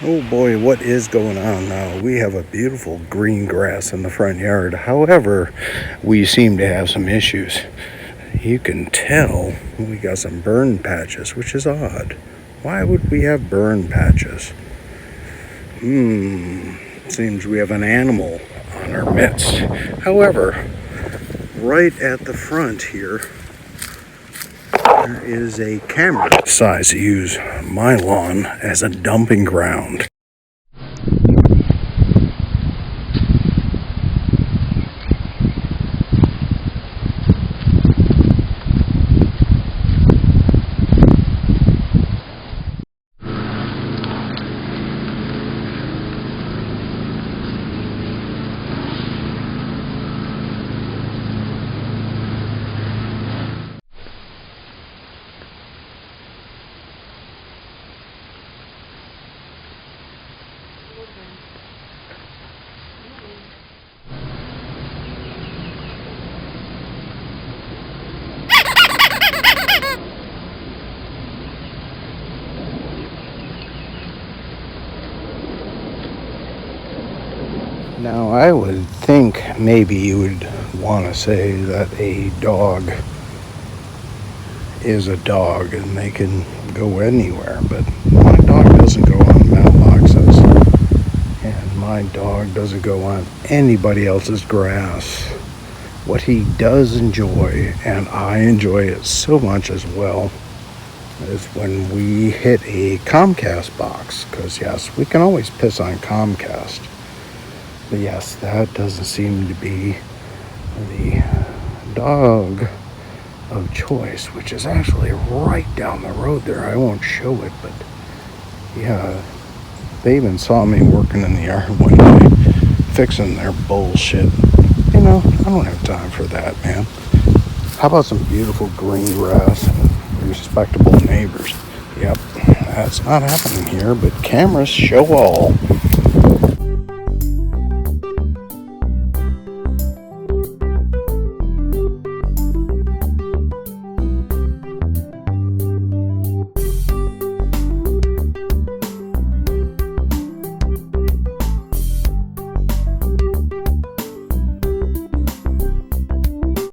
Oh boy, what is going on now? We have a beautiful green grass in the front yard. However, we seem to have some issues. You can tell we got some burn patches, which is odd. Why would we have burn patches? Seems we have an animal on our midst. However, right at the front here, there is a camera size to use my lawn as a dumping ground. Now, I would think maybe you would want to say that a dog is a dog and they can go anywhere, but my dog doesn't go on mailboxes, and my dog doesn't go on anybody else's grass. What he does enjoy, and I enjoy it so much as well, is when we hit a Comcast box, because yes, we can always piss on Comcast. But yes, that doesn't seem to be the dog of choice, which is actually right down the road there. I won't show it, but yeah, they even saw me working in the yard one day, fixing their bullshit. You know, I don't have time for that, man. How about some beautiful green grass and respectable neighbors? Yep, that's not happening here, but cameras show all.